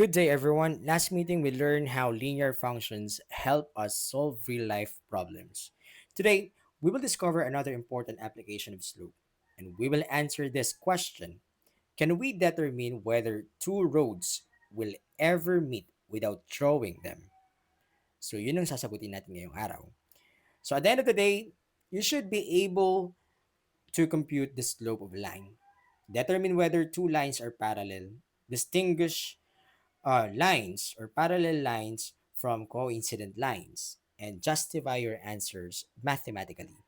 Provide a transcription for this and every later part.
Good day, everyone. Last meeting, we learned how linear functions help us solve real life problems. Today, we will discover another important application of slope, and we will answer this question. Can we determine whether two roads will ever meet without drawing them? So, yun ang sasagutin natin ngayong araw. So, at the end of the day, you should be able to compute the slope of a line. Determine whether two lines are parallel. Distinguish lines or parallel lines from coincident lines and justify your answers mathematically.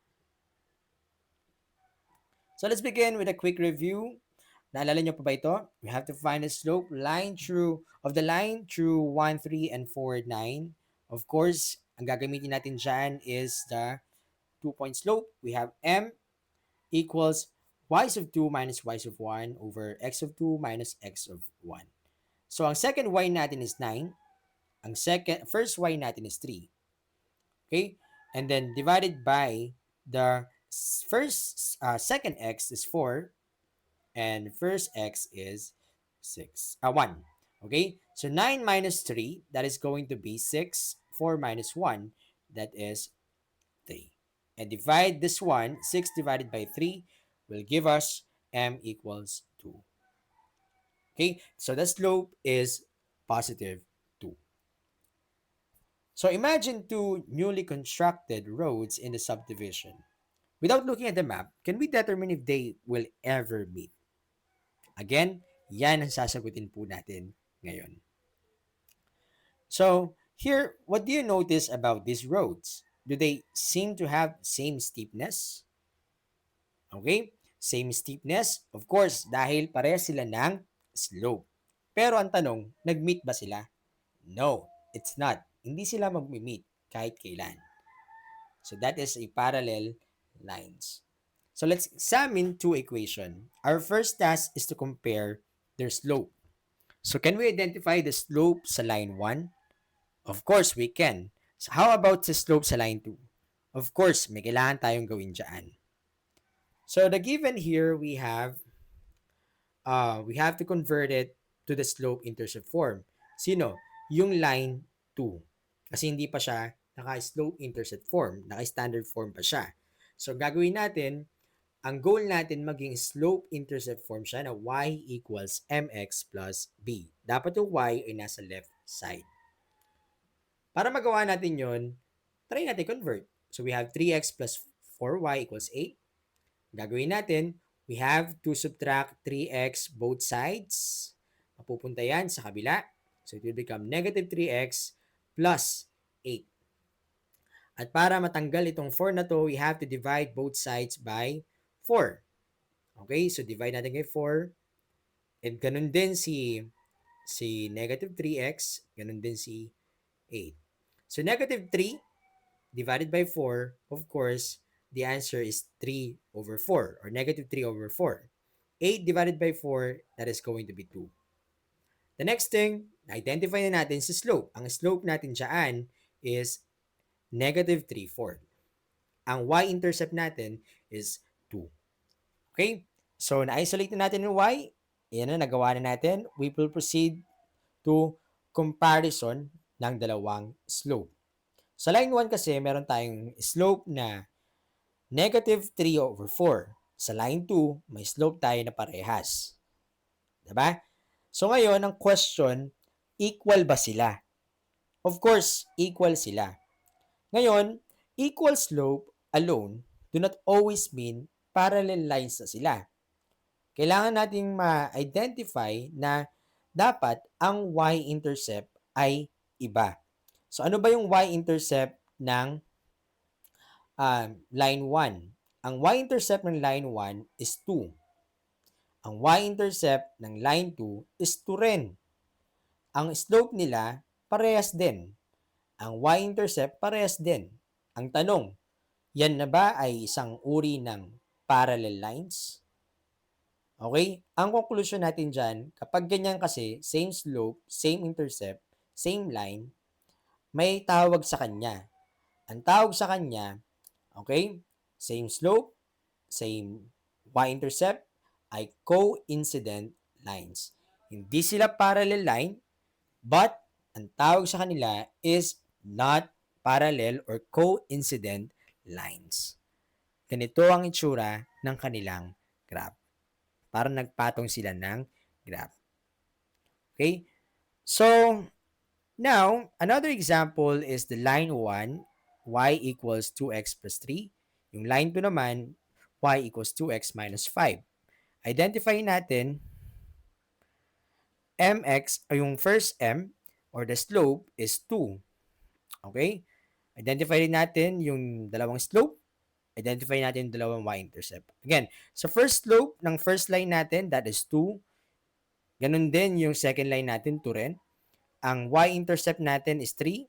So let's begin with a quick review. Naalala nyo pa ba ito? We have to find the slope line through of the line through 1, 3, and 4, 9. Of course, ang gagamitin natin dyan is the 2-point slope. We have m equals y of 2 minus y of 1 over x of 2 minus x of 1. So ang second y natin is 9. Ang first y natin is 3. Okay? And then divided by the second x is 4 and first x is 1. Okay? So 9 minus 3, that is going to be 6. 4 minus 1, that is 3. And divide this one, 6 divided by 3 will give us m equals 2. Okay? So the slope is positive 2. So imagine two newly constructed roads in the subdivision. Without looking at the map, can we determine if they will ever meet? Again, yan ang sasagutin po natin ngayon. So, here, what do you notice about these roads? Do they seem to have same steepness? Okay? Same steepness? Of course, dahil parehas sila ng slope. Pero ang tanong, nag-meet ba sila? No, it's not. Hindi sila mag-meet kahit kailan. So that is a parallel lines. So let's examine two equations. Our first task is to compare their slope. So can we identify the slope sa line 1? Of course, we can. So how about the slope sa line 2? Of course, may kailangan tayong gawin dyan. So the given here, we have to convert it to the slope-intercept form. Sino? Yung line 2. Kasi hindi pa siya naka-slope-intercept form. Naka-standard form pa siya. So, gagawin natin, ang goal natin maging slope-intercept form siya na y equals mx plus b. Dapat yung y ay nasa left side. Para magawa natin yon, try natin convert. So, we have 3x plus 4y equals 8. Gagawin natin, we have to subtract 3x both sides. Mapupunta yan sa kabila. So it will become negative 3x plus 8. At para matanggal itong 4 na to, we have to divide both sides by 4. Okay, so divide natin kay 4. And ganun din si negative 3x, ganun din si 8. So negative 3 divided by 4, of course, the answer is 3 over 4 or negative 3 over 4. 8 divided by 4, that is going to be 2. The next thing, identify na natin si slope. Ang slope natin dyan is negative 3/4. Ang y-intercept natin is 2. Okay? So, na-isolate na natin yung y. Yan na, nagawa na natin. We will proceed to comparison ng dalawang slope. Sa line 1 kasi, meron tayong slope na negative 3 over 4. Sa line 2, may slope tayo na parehas. Diba? So ngayon, ang question, equal ba sila? Of course, equal sila. Ngayon, equal slope alone do not always mean parallel lines na sila. Kailangan nating ma-identify na dapat ang y-intercept ay iba. So ano ba yung y-intercept ng line 1? Ang y-intercept ng line 1 is 2. Ang y-intercept ng line 2 is 2 rin. Ang slope nila, parehas din. Ang y-intercept, parehas din. Ang tanong, yan na ba ay isang uri ng parallel lines? Okay? Ang conclusion natin dyan, kapag ganyan kasi, same slope, same intercept, same line, may tawag sa kanya. Ang tawag sa kanya, okay, same slope, same y-intercept, ay coincident lines. Hindi sila parallel line, But, ang tawag sa kanila is not parallel or coincident lines. Ganito ang itsura ng kanilang graph. Parang nagpatong sila ng graph. Okay? So, now, another example is the line 1, y equals 2x plus 3. Yung line 2 naman, y equals 2x minus 5. Identify natin mx, yung first m, or the slope is 2. Okay? Identify rin natin yung dalawang slope. Identify natin yung dalawang y-intercept. Again, sa first slope ng first line natin, that is 2. Ganun din yung second line natin, 2 rin. Ang y-intercept natin is 3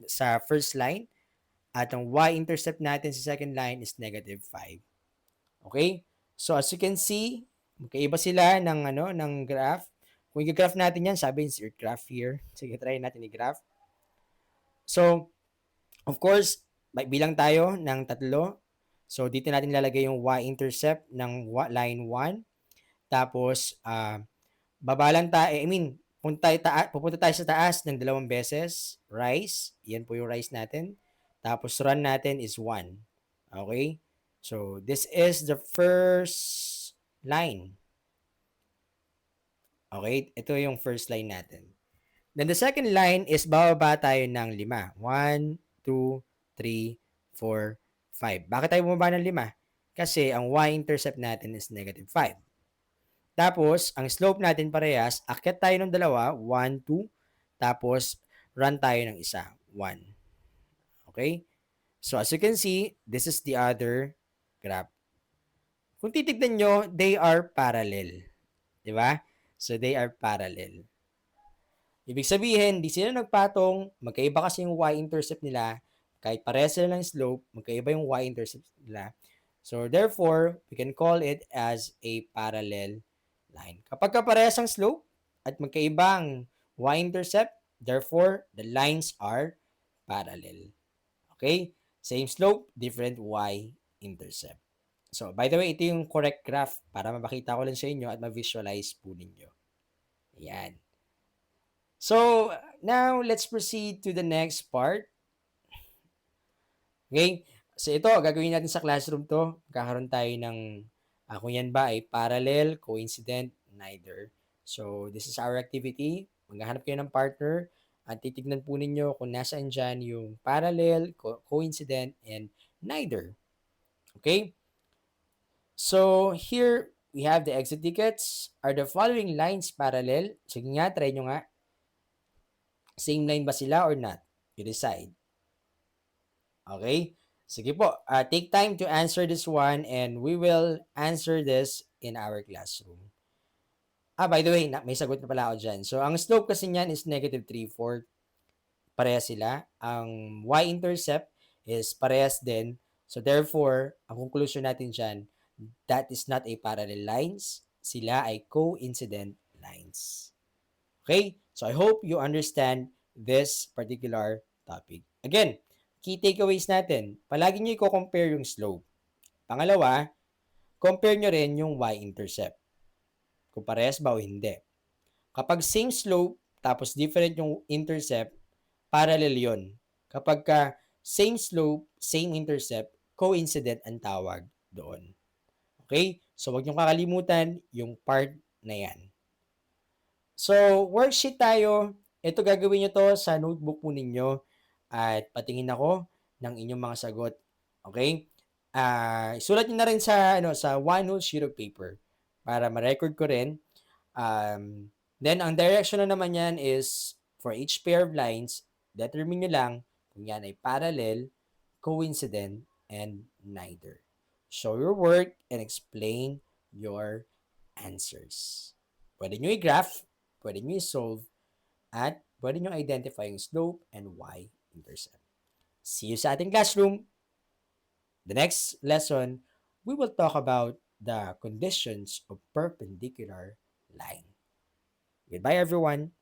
sa first line. At ang y-intercept natin sa second line is negative 5. Okay? So, as you can see, magkaiba sila ng graph. Kung i-graph natin yan, sabi insert graph here. Sige, try natin i-graph. So, of course, may bilang tayo ng 3. So, dito natin ilalagay yung y-intercept ng line 1. Tapos, baba lang tayo, pupunta tayo sa taas ng 2 beses. Rise. Yan po yung rise natin. Tapos, run natin is 1. Okay? So, this is the first line. Okay? Ito yung first line natin. Then, the second line is bababa tayo ng 5. 1, 2, 3, 4, 5. Bakit tayo bumaba ng 5? Kasi ang y-intercept natin is negative 5. Tapos, ang slope natin parehas, akyat tayo ng 2, 1, 2. Tapos, run tayo ng 1, 1. Okay? So, as you can see, this is the other graph. Kung titignan nyo, they are parallel. Diba? So, they are parallel. Ibig sabihin, di sila nagpatong, magkaiba kasi yung y-intercept nila, kahit parehas sila ng slope, magkaiba yung y-intercept nila. So, therefore, we can call it as a parallel line. Kapag parehas ang slope at magkaibang y-intercept, therefore, the lines are parallel. Okay? Same slope, different y-intercept. So, by the way, ito yung correct graph para mapakita ko lang sa inyo at ma-visualize po ninyo. Ayan. So, now, let's proceed to the next part. Okay? So, ito, gagawin natin sa classroom to. Kakaroon tayo ng, kung yan ba ay parallel, coincident, neither. So, this is our activity. Maghahanap kayo ng partner at titignan po ninyo kung nasaan dyan yung parallel, coincident, and neither. Okay? So, here, we have the exit tickets. Are the following lines parallel? Sige nga, try nyo nga. Same line ba sila or not? You decide. Okay? Sige po. Take time to answer this one and we will answer this in our classroom. By the way, may sagot na pala ako dyan. So, ang slope kasi niyan is negative 3/4. Parehas sila. Ang y-intercept is parehas din. So, therefore, ang conclusion natin dyan, that is not a parallel lines. Sila ay coincident lines. Okay? So, I hope you understand this particular topic. Again, key takeaways natin, palagi nyo i-compare yung slope. Pangalawa, compare nyo rin yung y-intercept. Kung parehas ba o hindi. Kapag same slope, tapos different yung intercept, parallel yon. Kapag same slope, same intercept, coincident ang tawag doon. Okay? So, wag nyo kakalimutan yung part na yan. So, worksheet tayo. Ito gagawin nyo to sa notebook po ninyo at patingin ako ng inyong mga sagot. Okay? Sulat nyo na rin sa one whole sheet of paper para ma-record ko rin. Then, ang direction na naman yan is for each pair of lines, determine nyo lang kung yan ay parallel, coincident, and neither. Show your work and explain your answers. Pwede nyo i-graph, pwede nyo i-solve, at pwede nyo identify yung slope and y-intercept. See you sa ating classroom. The next lesson, we will talk about the conditions of perpendicular line. Goodbye, everyone.